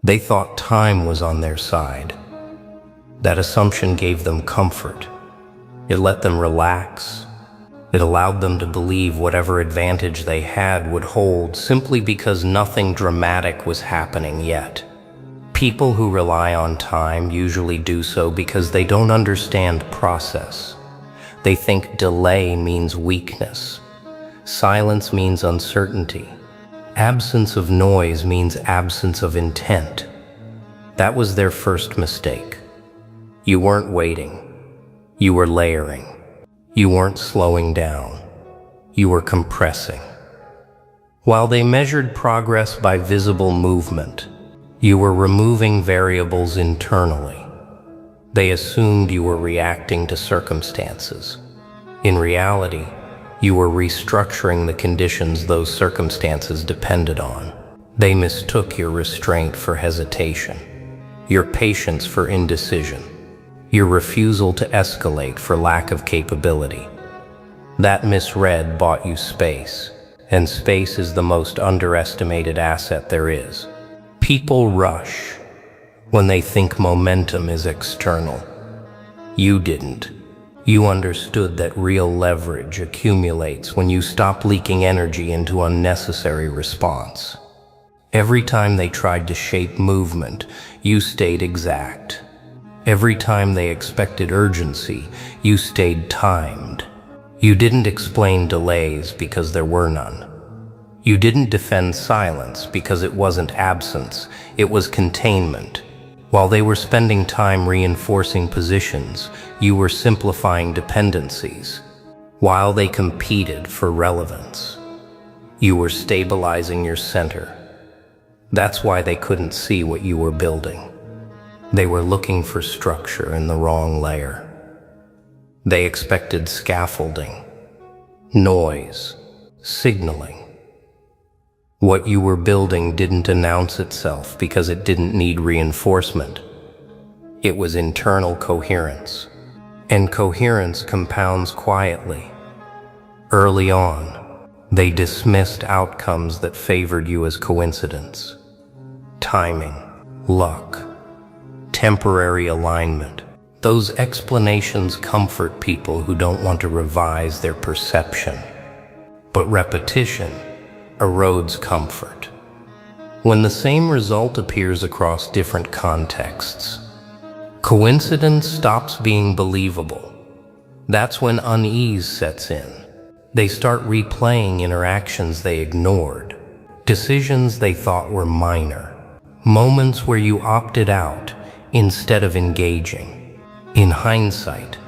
They thought time was on their side. That assumption gave them comfort. It let them relax. It allowed them to believe whatever advantage they had would hold simply because nothing dramatic was happening yet. People who rely on time usually do so because they don't understand process. They think delay means weakness. Silence means uncertainty. Absence of noise means absence of intent. That was their first mistake. You weren't waiting. You were layering. You weren't slowing down. You were compressing. While they measured progress by visible movement, you were removing variables internally. They assumed you were reacting to circumstances. In reality, you were restructuring the conditions those circumstances depended on. They mistook your restraint for hesitation, your patience for indecision, your refusal to escalate for lack of capability. That misread bought you space, and space is the most underestimated asset there is. People rush when they think momentum is external. You didn't. You understood that real leverage accumulates when you stop leaking energy into unnecessary response. Every time they tried to shape movement, you stayed exact. Every time they expected urgency, you stayed timed. You didn't explain delays because there were none. You didn't defend silence because it wasn't absence, it was containment. While they were spending time reinforcing positions, you were simplifying dependencies. While they competed for relevance, you were stabilizing your center. That's why they couldn't see what you were building. They were looking for structure in the wrong layer. They expected scaffolding, noise, signaling. What you were building didn't announce itself because it didn't need reinforcement. It was internal coherence. And coherence compounds quietly. Early on, they dismissed outcomes that favored you as coincidence. Timing, luck, temporary alignment. Those explanations comfort people who don't want to revise their perception. But repetition erodes comfort. When the same result appears across different contexts, coincidence stops being believable. That's when unease sets in. They start replaying interactions they ignored, decisions they thought were minor, moments where you opted out instead of engaging. In hindsight,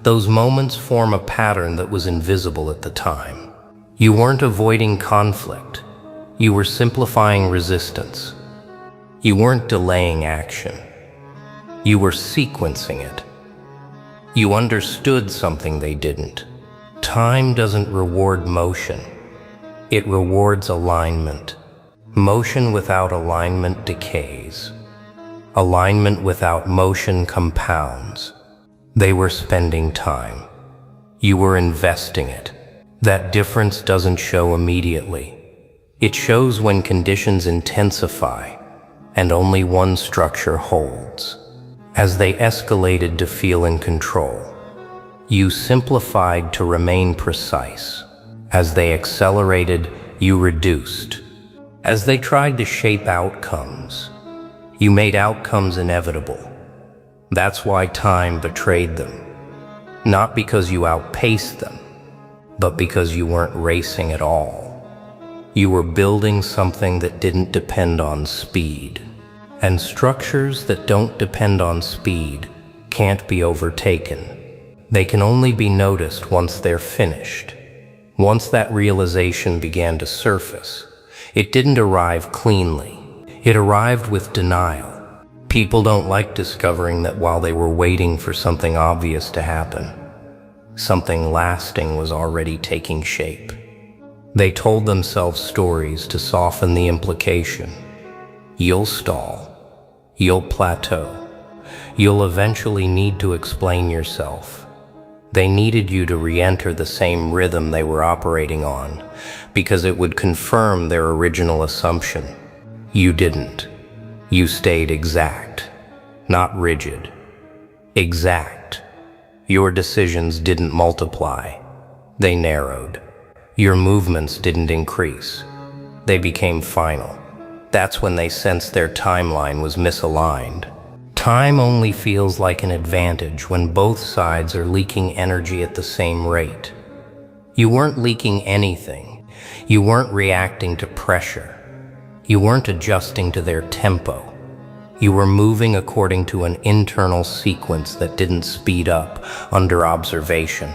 those moments form a pattern that was invisible at the time. You weren't avoiding conflict. You were simplifying resistance. You weren't delaying action. You were sequencing it. You understood something they didn't. Time doesn't reward motion. It rewards alignment. Motion without alignment decays. Alignment without motion compounds. They were spending time. You were investing it. That difference doesn't show immediately. It shows when conditions intensify and only one structure holds. As they escalated to feel in control, you simplified to remain precise. As they accelerated, you reduced. As they tried to shape outcomes, you made outcomes inevitable. That's why time betrayed them. Not because you outpaced them, but because you weren't racing at all. You were building something that didn't depend on speed. And structures that don't depend on speed can't be overtaken. They can only be noticed once they're finished. Once that realization began to surface, it didn't arrive cleanly. It arrived with denial. People don't like discovering that while they were waiting for something obvious to happen, something lasting was already taking shape. They told themselves stories to soften the implication. You'll stall. You'll plateau. You'll eventually need to explain yourself. They needed you to re-enter the same rhythm they were operating on because it would confirm their original assumption. You didn't. You stayed exact, not rigid. Exact. Your decisions didn't multiply. They narrowed. Your movements didn't increase. They became final. That's when they sensed their timeline was misaligned. Time only feels like an advantage when both sides are leaking energy at the same rate. You weren't leaking anything. You weren't reacting to pressure. You weren't adjusting to their tempo. You were moving according to an internal sequence that didn't speed up under observation.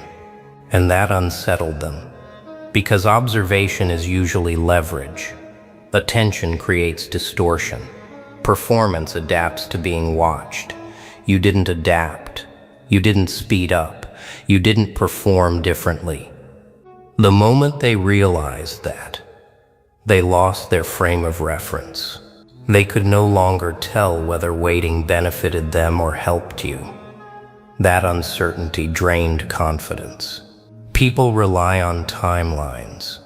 And that unsettled them. Because observation is usually leverage. Attention creates distortion. Performance adapts to being watched. You didn't adapt. You didn't speed up. You didn't perform differently. The moment they realized that, they lost their frame of reference. They could no longer tell whether waiting benefited them or helped you. That uncertainty drained confidence. People rely on timelines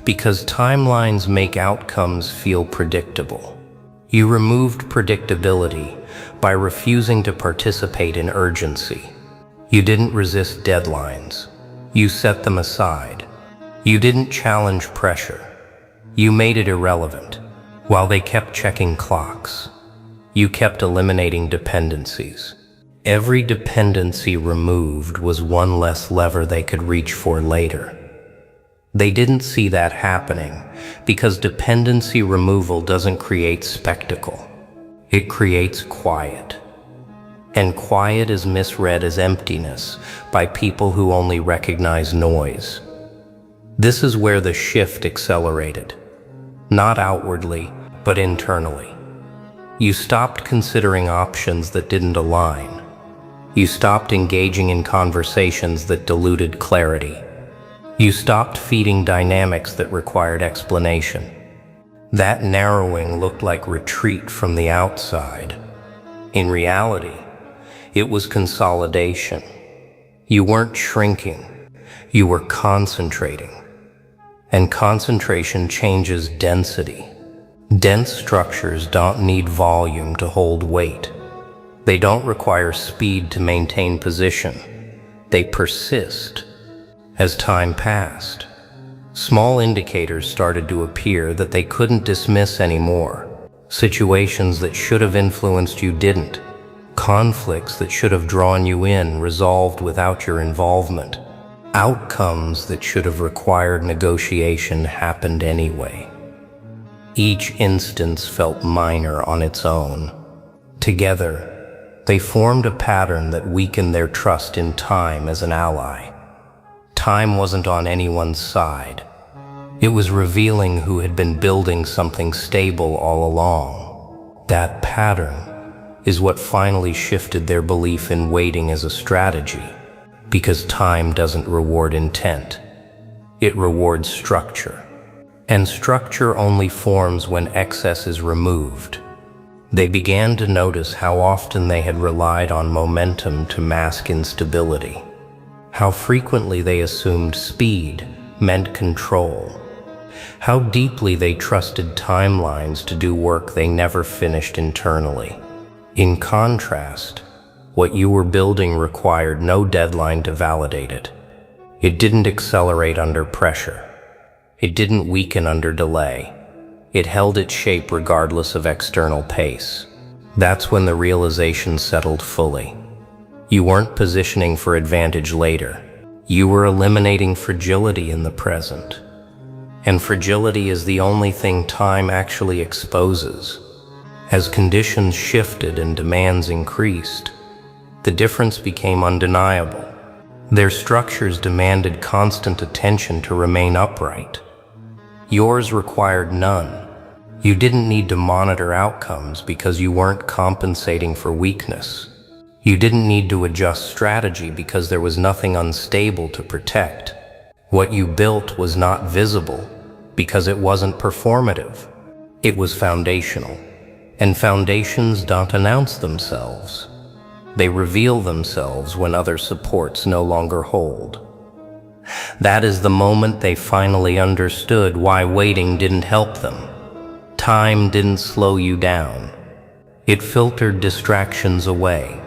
because timelines make outcomes feel predictable. You removed predictability by refusing to participate in urgency. You didn't resist deadlines. You set them aside. You didn't challenge pressure. You made it irrelevant. While they kept checking clocks, you kept eliminating dependencies. Every dependency removed was one less lever they could reach for later. They didn't see that happening because dependency removal doesn't create spectacle. It creates quiet. And quiet is misread as emptiness by people who only recognize noise. This is where the shift accelerated. Not outwardly, but internally. You stopped considering options that didn't align. You stopped engaging in conversations that diluted clarity. You stopped feeding dynamics that required explanation. That narrowing looked like retreat from the outside. In reality, it was consolidation. You weren't shrinking, you were concentrating. And concentration changes density. Dense structures don't need volume to hold weight. They don't require speed to maintain position. They persist. As time passed, small indicators started to appear that they couldn't dismiss anymore. Situations that should have influenced you didn't. Conflicts that should have drawn you in resolved without your involvement. Outcomes that should have required negotiation happened anyway. Each instance felt minor on its own. Together, they formed a pattern that weakened their trust in time as an ally. Time wasn't on anyone's side. It was revealing who had been building something stable all along. That pattern is what finally shifted their belief in waiting as a strategy, because time doesn't reward intent. It rewards structure. And structure only forms when excess is removed. They began to notice how often they had relied on momentum to mask instability. How frequently they assumed speed meant control. How deeply they trusted timelines to do work they never finished internally. In contrast, what you were building required no deadline to validate it. It didn't accelerate under pressure. It didn't weaken under delay. It held its shape regardless of external pace. That's when the realization settled fully. You weren't positioning for advantage later. You were eliminating fragility in the present. And fragility is the only thing time actually exposes. As conditions shifted and demands increased, the difference became undeniable. Their structures demanded constant attention to remain upright. Yours required none. You didn't need to monitor outcomes because you weren't compensating for weakness. You didn't need to adjust strategy because there was nothing unstable to protect. What you built was not visible because it wasn't performative. It was foundational. And foundations don't announce themselves. They reveal themselves when other supports no longer hold. That is the moment they finally understood why waiting didn't help them. Time didn't slow you down. It filtered distractions away.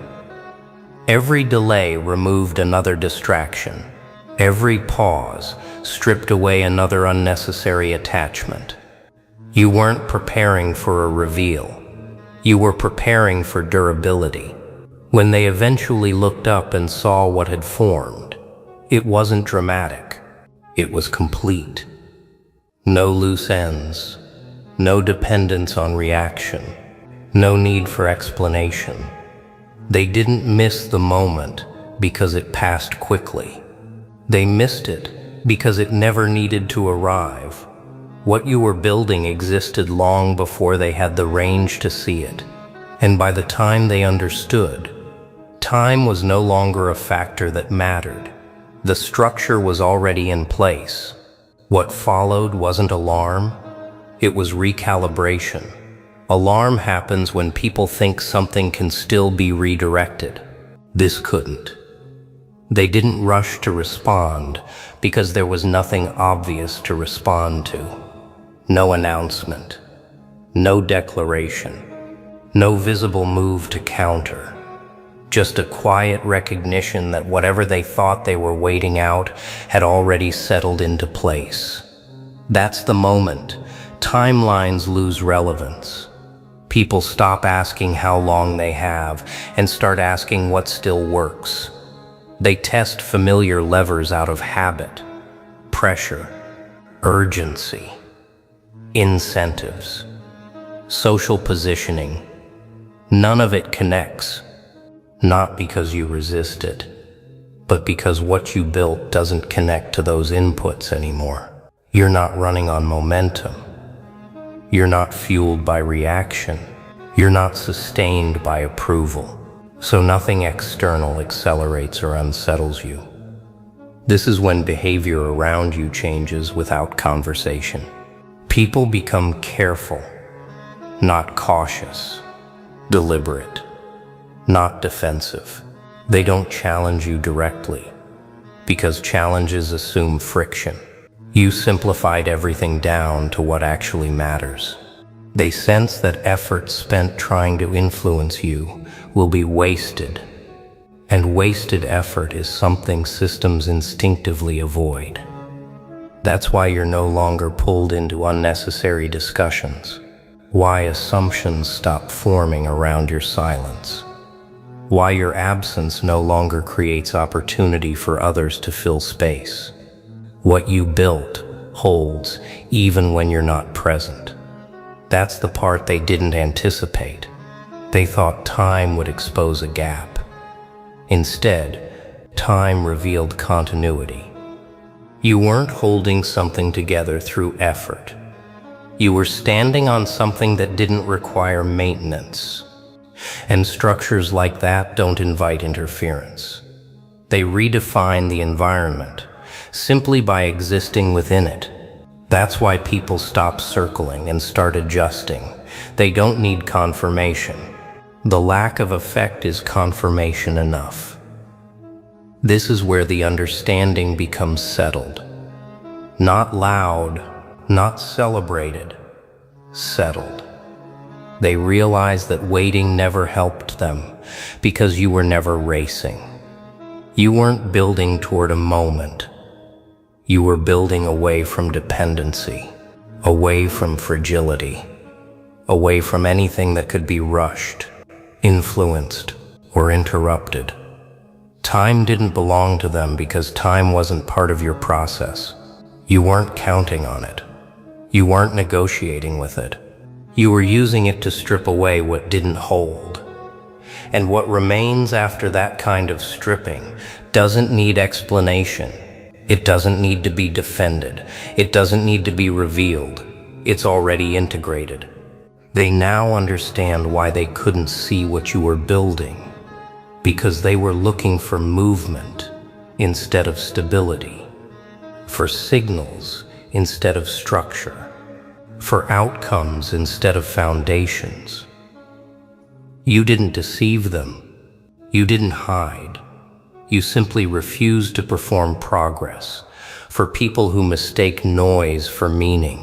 Every delay removed another distraction. Every pause stripped away another unnecessary attachment. You weren't preparing for a reveal. You were preparing for durability. When they eventually looked up and saw what had formed, it wasn't dramatic. It was complete. No loose ends. No dependence on reaction. No need for explanation. They didn't miss the moment because it passed quickly. They missed it because it never needed to arrive. What you were building existed long before they had the range to see it. And by the time they understood, time was no longer a factor that mattered. The structure was already in place. What followed wasn't alarm, it was recalibration. Alarm happens when people think something can still be redirected. This couldn't. They didn't rush to respond because there was nothing obvious to respond to. No announcement, no declaration, no visible move to counter. Just a quiet recognition that whatever they thought they were waiting out had already settled into place. That's the moment. Timelines lose relevance. People stop asking how long they have and start asking what still works. They test familiar levers out of habit, pressure, urgency, incentives, social positioning. None of it connects, not because you resist it, but because what you built doesn't connect to those inputs anymore. You're not running on momentum. You're not fueled by reaction. You're not sustained by approval. So nothing external accelerates or unsettles you. This is when behavior around you changes without conversation. People become careful, not cautious, deliberate, not defensive. They don't challenge you directly, because challenges assume friction. You simplified everything down to what actually matters. They sense that effort spent trying to influence you will be wasted, and wasted effort is something systems instinctively avoid. That's why you're no longer pulled into unnecessary discussions, why assumptions stop forming around your silence, why your absence no longer creates opportunity for others to fill space. What you built holds even when you're not present. That's the part they didn't anticipate. They thought time would expose a gap. Instead, time revealed continuity. You weren't holding something together through effort. You were standing on something that didn't require maintenance. And structures like that don't invite interference. They redefine the environment simply by existing within it. That's why people stop circling and start adjusting. They don't need confirmation. The lack of effect is confirmation enough. This is where the understanding becomes settled. Not loud, not celebrated, settled. They realize that waiting never helped them because you were never racing. You weren't building toward a moment. You were building away from dependency, away from fragility, away from anything that could be rushed, influenced, or interrupted. Time didn't belong to them because time wasn't part of your process. You weren't counting on it. You weren't negotiating with it. You were using it to strip away what didn't hold. And what remains after that kind of stripping doesn't need explanation. It doesn't need to be defended. It doesn't need to be revealed. It's already integrated. They now understand why they couldn't see what you were building, because they were looking for movement instead of stability, for signals instead of structure, for outcomes instead of foundations. You didn't deceive them. You didn't hide. You simply refused to perform progress for people who mistake noise for meaning.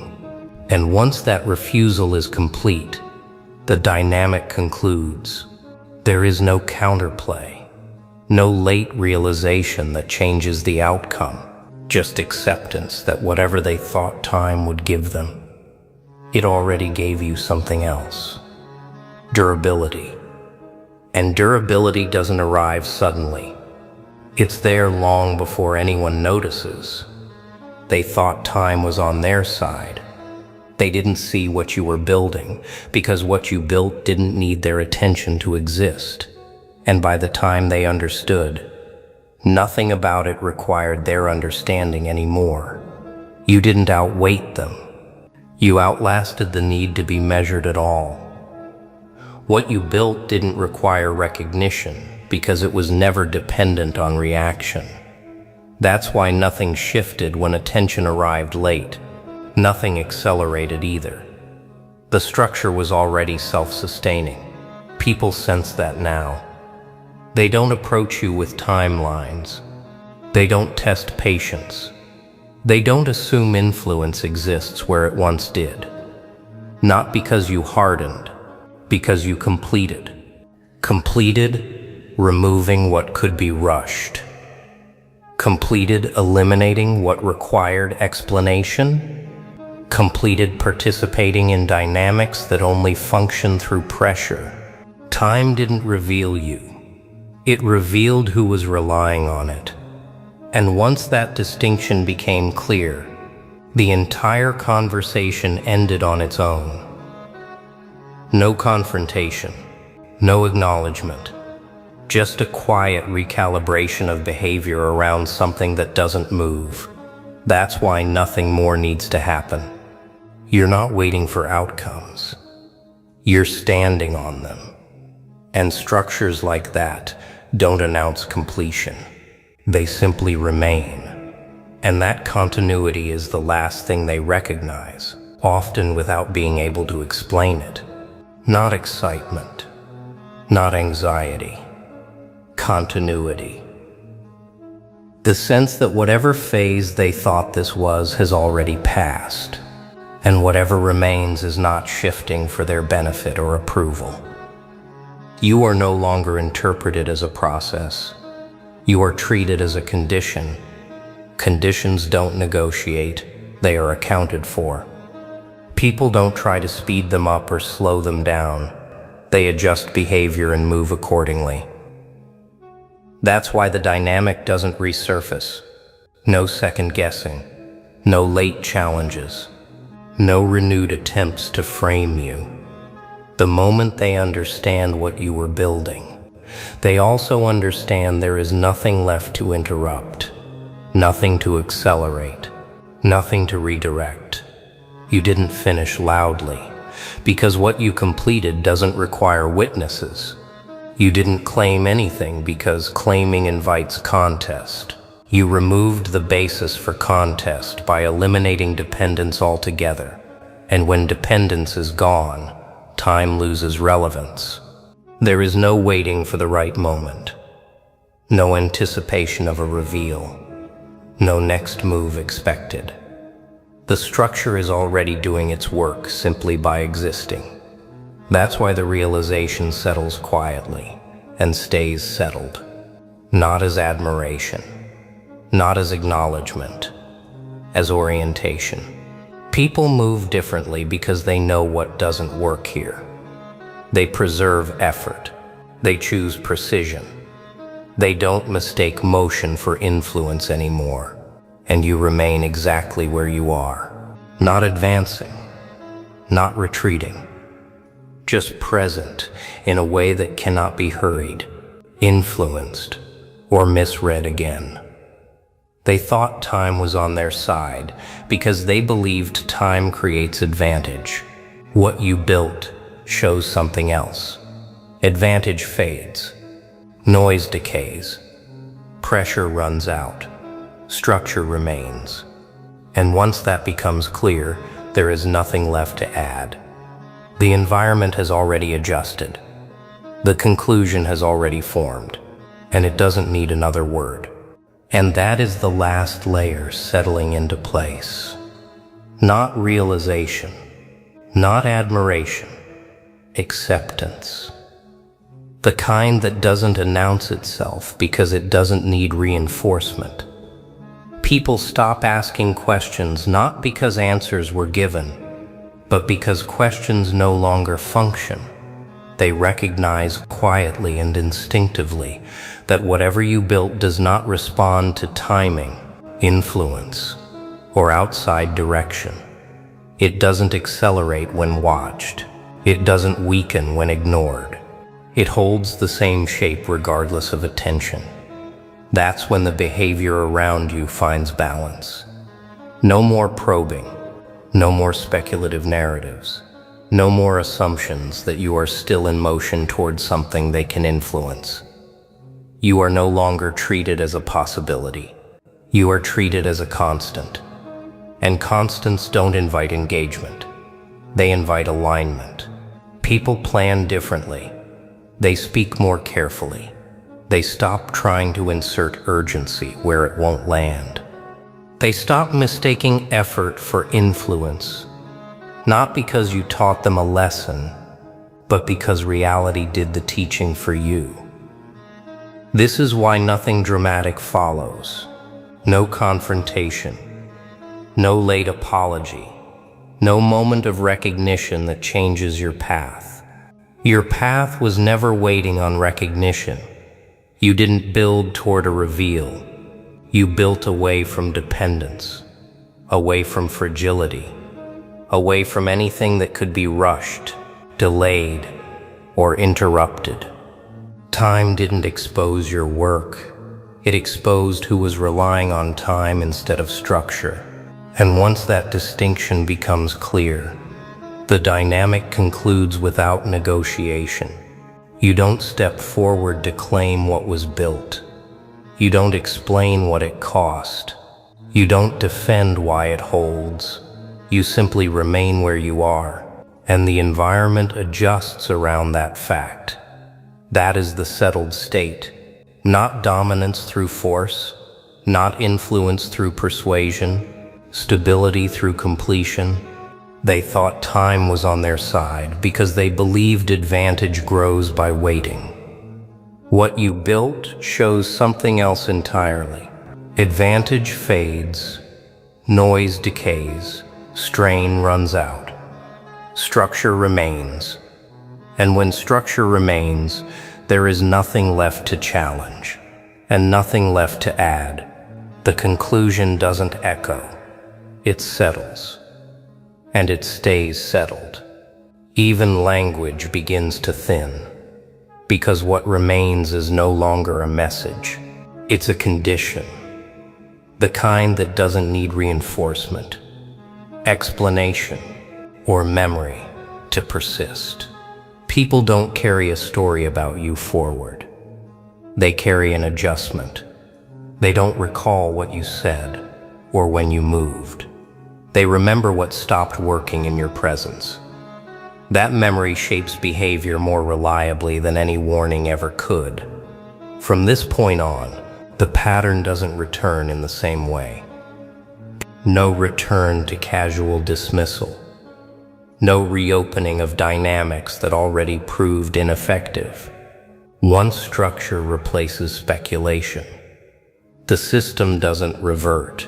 And once that refusal is complete, The dynamic concludes. There is no counterplay, no late realization that changes the outcome, just acceptance that whatever they thought time would give them, it already gave you something else. Durability. And durability doesn't arrive suddenly. It's there long before anyone notices. They thought time was on their side. They didn't see what you were building because what you built didn't need their attention to exist. And by the time they understood, nothing about it required their understanding anymore. You didn't outweight them. You outlasted the need to be measured at all. What you built didn't require recognition because it was never dependent on reaction. That's why nothing shifted when attention arrived late. Nothing accelerated either. The structure was already self-sustaining. People sense that now. They don't approach you with timelines. They don't test patience. They don't assume influence exists where it once did. Not because you hardened, because you completed. Completed, removing what could be rushed. Completed, eliminating what required explanation. Completed, participating in dynamics that only function through pressure. Time didn't reveal you. It revealed who was relying on it. And once that distinction became clear, the entire conversation ended on its own. No confrontation, no acknowledgement, just a quiet recalibration of behavior around something that doesn't move. That's why nothing more needs to happen. You're not waiting for outcomes. You're standing on them. And structures like that don't announce completion. They simply remain. And that continuity is the last thing they recognize, often without being able to explain it. Not excitement, not anxiety, continuity. The sense that whatever phase they thought this was has already passed, and whatever remains is not shifting for their benefit or approval. You are no longer interpreted as a process. You are treated as a condition. Conditions don't negotiate, they are accounted for. People don't try to speed them up or slow them down. They adjust behavior and move accordingly. That's why the dynamic doesn't resurface. No second guessing, no late challenges, no renewed attempts to frame you. The moment they understand what you were building, they also understand there is nothing left to interrupt, nothing to accelerate, nothing to redirect. You didn't finish loudly, because what you completed doesn't require witnesses. You didn't claim anything because claiming invites contest. You removed the basis for contest by eliminating dependence altogether. And when dependence is gone, time loses relevance. There is no waiting for the right moment. No anticipation of a reveal. No next move expected. The structure is already doing its work simply by existing. That's why the realization settles quietly and stays settled. Not as admiration, not as acknowledgement, as orientation. People move differently because they know what doesn't work here. They preserve effort. They choose precision. They don't mistake motion for influence anymore. And you remain exactly where you are. Not advancing, not retreating. Just present in a way that cannot be hurried, influenced, or misread again. They thought time was on their side because they believed time creates advantage. What you built shows something else. Advantage fades. Noise decays. Pressure runs out. Structure remains. And once that becomes clear, there is nothing left to add. The environment has already adjusted. The conclusion has already formed, and it doesn't need another word. And that is the last layer settling into place. Not realization, not admiration, acceptance. The kind that doesn't announce itself because it doesn't need reinforcement. People stop asking questions not because answers were given, but because questions no longer function. They recognize quietly and instinctively that whatever you built does not respond to timing, influence, or outside direction. It doesn't accelerate when watched. It doesn't weaken when ignored. It holds the same shape regardless of attention. That's when the behavior around you finds balance. No more probing, no more speculative narratives, no more assumptions that you are still in motion towards something they can influence. You are no longer treated as a possibility. You are treated as a constant. And constants don't invite engagement. They invite alignment. People plan differently. They speak more carefully. They stop trying to insert urgency where it won't land. They stop mistaking effort for influence, not because you taught them a lesson, but because reality did the teaching for you. This is why nothing dramatic follows. No confrontation, no late apology, no moment of recognition that changes your path. Your path was never waiting on recognition. You didn't build toward a reveal. You built away from dependence, away from fragility, away from anything that could be rushed, delayed, or interrupted. Time didn't expose your work. It exposed who was relying on time instead of structure. And once that distinction becomes clear, the dynamic concludes without negotiation. You don't step forward to claim what was built. You don't explain what it cost. You don't defend why it holds. You simply remain where you are, and the environment adjusts around that fact. That is the settled state. Not dominance through force, not influence through persuasion, stability through completion. They thought time was on their side because they believed advantage grows by waiting. What you built shows something else entirely. Advantage fades, noise decays, strain runs out. Structure remains. And when structure remains, there is nothing left to challenge, and nothing left to add. The conclusion doesn't echo. It settles. And it stays settled. Even language begins to thin, because what remains is no longer a message. It's a condition, the kind that doesn't need reinforcement, explanation, or memory to persist. People don't carry a story about you forward. They carry an adjustment. They don't recall what you said or when you moved. They remember what stopped working in your presence. That memory shapes behavior more reliably than any warning ever could. From this point on, the pattern doesn't return in the same way. No return to casual dismissal. No reopening of dynamics that already proved ineffective. Once structure replaces speculation, the system doesn't revert.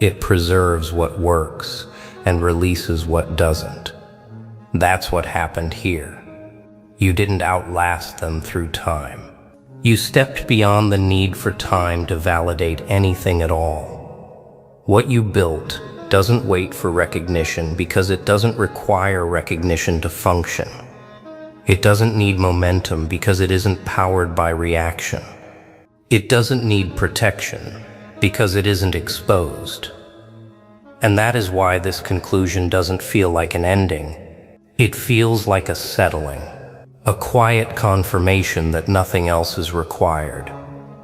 It preserves what works and releases what doesn't. That's what happened here. You didn't outlast them through time. You stepped beyond the need for time to validate anything at all. What you built doesn't wait for recognition because it doesn't require recognition to function. It doesn't need momentum because it isn't powered by reaction. It doesn't need protection because it isn't exposed. And that is why this conclusion doesn't feel like an ending. It feels like a settling, a quiet confirmation that nothing else is required.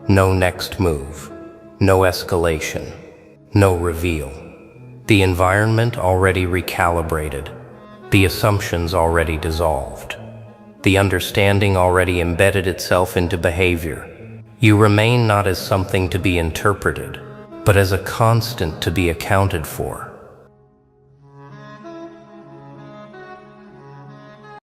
No next move, no escalation, no reveal. The environment already recalibrated, the assumptions already dissolved, the understanding already embedded itself into behavior. You remain not as something to be interpreted, but as a constant to be accounted for.